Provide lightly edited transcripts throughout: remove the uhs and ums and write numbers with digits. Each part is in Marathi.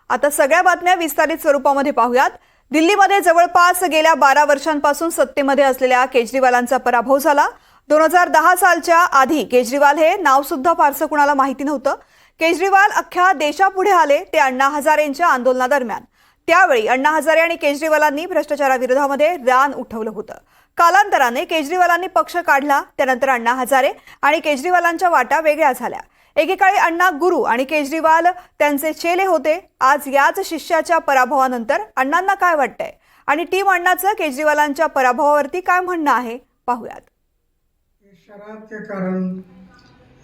आता सगळ्या बातम्या विस्तारित स्वरूपामध्ये पाहूयात। दिल्लीमध्ये जवळपास गेल्या 12 वर्षांपासून सत्तेमध्ये असलेल्या केजरीवालांचा पराभव झाला। 2010 सालच्या आधी केजरीवाल हे नाव सुद्धा फारसं कुणाला माहिती नव्हतं। केजरीवाल अख्ख्या देशापुढे आले ते अण्णा हजारेंच्या आंदोलनादरम्यान। त्यावेळी अण्णा हजारे आणि केजरीवालांनी भ्रष्टाचाराविरोधामध्ये रान उठवलं होतं। कालांतराने केजरीवालांनी पक्ष काढला, त्यानंतर अण्णा हजारे आणि केजरीवालांच्या वाटा वेगळ्या झाल्या। एकेकाळी अण्णा गुरु आणि केजरीवाल त्यांचे चेले होते। आज याच शिष्याच्या पराभवानंतर अण्णांना काय वाटतंय आणि टीम अण्णाचं केजरीवालांच्या पराभवावरती काय म्हणणं आहे पाहूयात। शराब के कारण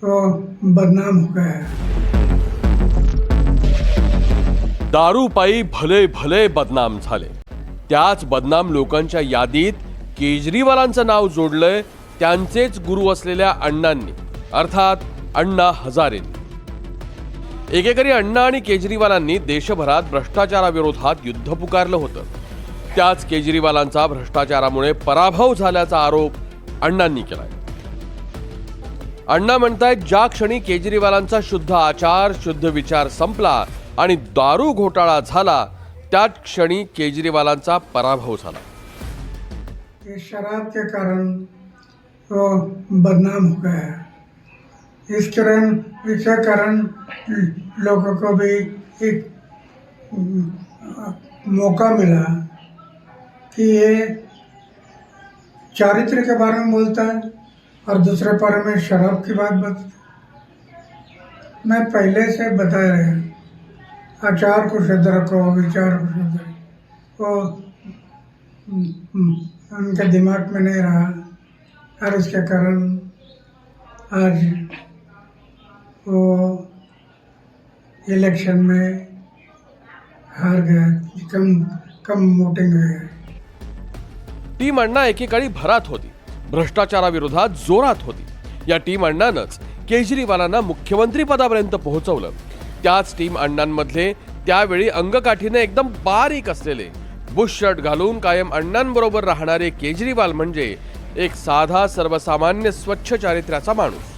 वो बदनाम हो गया। दारूपायी भले भले बदनाम झाले। त्याच बदनाम लोकांच्या यादीत केजरीवालांचं नाव जोडलंय त्यांचेच गुरु असलेल्या अण्णांनी, अर्थात अण्णा हजारेंनी। एकेकाळी अण्णा आणि केजरीवालांनी देशभरात भ्रष्टाचाराविरोधात युद्ध पुकारलं होतं। त्याच केजरीवालांचा भ्रष्टाचारामुळे पराभव झाल्याचा आरोप अण्णांनी केलाय। अण्णा म्हणतायत, ज्या क्षणी केजरीवालांचा शुद्ध आचार, शुद्ध विचार संपला आणि दारू घोटाळा झाला, त्याच क्षणी केजरीवालांचा पराभव झाला। ये शराब के कारण वो बदनाम हो गया। इसके कारण लोगों को भी एक मौका मिला कि ये चारित्र के बारे में बोलता है और दूसरे बारे में शराब की बात बता। मैं पहले से बता रहा हूँ, आचार को शुद्ध रखो, विचार को शुद्ध रखो। वो उनके दिमाग में नहीं रहा और उसके कारण आज वो इलेक्शन में हार गया, कम वोटिंग हुई है। टीम अण्णा एकेकाळी भरात होती, भ्रष्टाचाराविरोधात जोरात होती। या टीम अण्णानंच केजरीवालांना मुख्यमंत्री पदापर्यंत पोहोचवलं। त्याच टीम अण्णांमधले त्यावेळी अंगकाठीने एकदम बारीक असलेले, बुश शर्ट घालून कायम अण्णांबरोबर राहणारे केजरीवाल म्हणजे एक साधा सर्वसामान्य स्वच्छ चारित्र्याचा माणूस।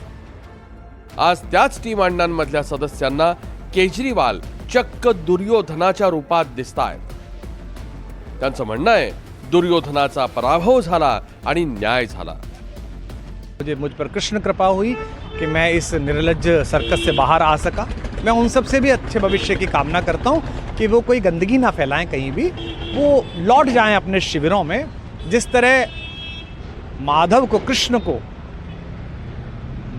आज त्याच टीम अण्णांमधल्या सदस्यांना केजरीवाल चक्क दुर्योधनाच्या रूपात दिसतायत। त्यांचं म्हणणं आहे, दुर्योधनाचा पराभव झाला आणि न्याय झाला। मुझ पर कृष्ण कृपा हुई कि मैं इस निर्लज्ज सर्कस से बाहर आ सका। मैं उन सब से भी अच्छे भविष्य की कामना करता हूँ कि वो कोई गंदगी ना फैलाएं कहीं भी, वो लौट जाएं अपने शिविरों में। जिस तरह माधव को, कृष्ण को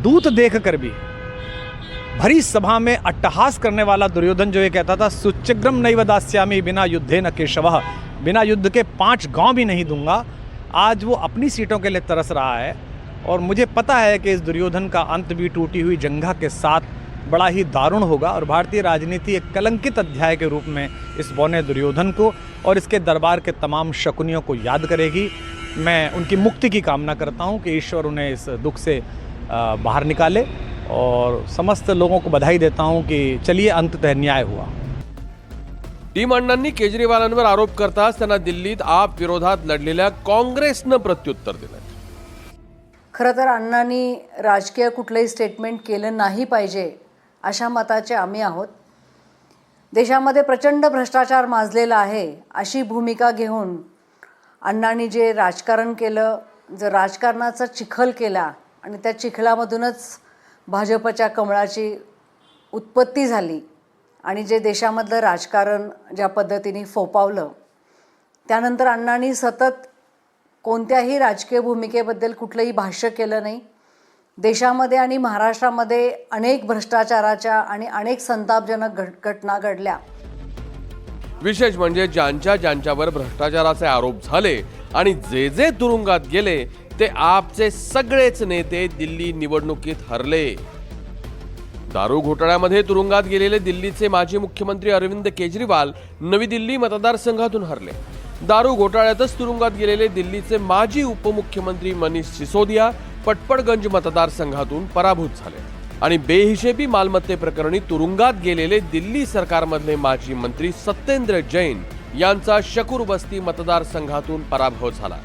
दूत देखकर भी भरी सभा में अट्टहास करने वाला दुर्योधन जो ये कहता था, सुचिग्रम नैव दास्यामि बिना युद्धे न केशवः, बिना युद्ध के 5 गांव भी नहीं दूंगा, आज वो अपनी सीटों के लिए तरस रहा है। और मुझे पता है कि इस दुर्योधन का अंत भी टूटी हुई जंघा के साथ बड़ा ही दारुण होगा और भारतीय राजनीति एक कलंकित अध्याय के रूप में इस बौने दुर्योधन को और इसके दरबार के तमाम शकुनियों को याद करेगी। मैं उनकी मुक्ति की कामना करता हूं कि ईश्वर उन्हें इस दुख से बाहर निकाले और समस्त लोगों को बधाई देता हूं कि चलिए अंततः न्याय हुआ। टीम अण्णांनी केजरीवालांवर आरोप करताच त्यांना दिल्लीत आप विरोधात लढलेल्या काँग्रेसनं प्रत्युत्तर दिलं। खरं तर अण्णांनी राजकीय कुठलंही स्टेटमेंट केलं नाही पाहिजे अशा मताचे आम्ही आहोत। देशामध्ये प्रचंड भ्रष्टाचार माजलेला आहे अशी भूमिका घेऊन अण्णांनी जे राजकारण केलं, जर राजकारणाचा चिखल केला आणि त्या चिखलामधूनच भाजपच्या कमळाची उत्पत्ती झाली आणि जे देशामधलं राजकारण ज्या पद्धतीने फोपावलं, त्यानंतर अण्णांनी सतत कोणत्याही राजकीय भूमिकेबद्दल कुठलंही भाष्य केलं नाही। देशामध्ये आणि महाराष्ट्रामध्ये अनेक भ्रष्टाचाराच्या आणि अनेक संतापजनक घटना घडल्या। विशेष म्हणजे ज्यांच्यावर भ्रष्टाचाराचे आरोप झाले आणि जे तुरुंगात गेले ते आपचे सगळेच नेते दिल्ली निवडणुकीत हरले। दारू घोटाळ्यामध्ये तुरुंगात गेलेले दिल्लीचे माजी मुख्यमंत्री अरविंद केजरीवाल नवी दिल्ली मतदारसंघातून हरले। दारू घोटाळ्यातच तुरुंगात गेलेले दिल्लीचे माजी उपमुख्यमंत्री मनीष सिसोदिया पटपड़गंज मतदारसंघातून पराभूत झाले आणि बेहिशेबी मालमत्ते प्रकरणी तुरुंगात गेलेले दिल्ली सरकारमधले माजी मंत्री सत्येंद्र जैन यांचा शकूर बस्ती मतदारसंघातून पराभव झाला।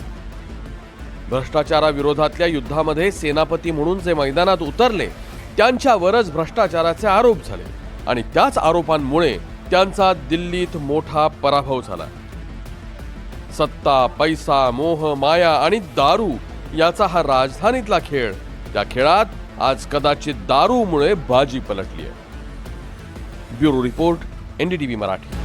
भ्रष्टाचाराविरोधातल्या युद्धामध्ये सेनापती म्हणून जे मैदानात उतरले त्यांच्यावरच भ्रष्टाचाराचे आरोप झाले आणि त्याच आरोपांमुळे त्यांचा दिल्लीत मोठा पराभव झाला. सत्ता, पैसा, मोह, माया आणि दारू याचा हा राजधानीतला खेळ. त्या खेळात आज कदाचित दारूमुळे बाजी पलटली आहे. Bureau report, NDTV Marathi.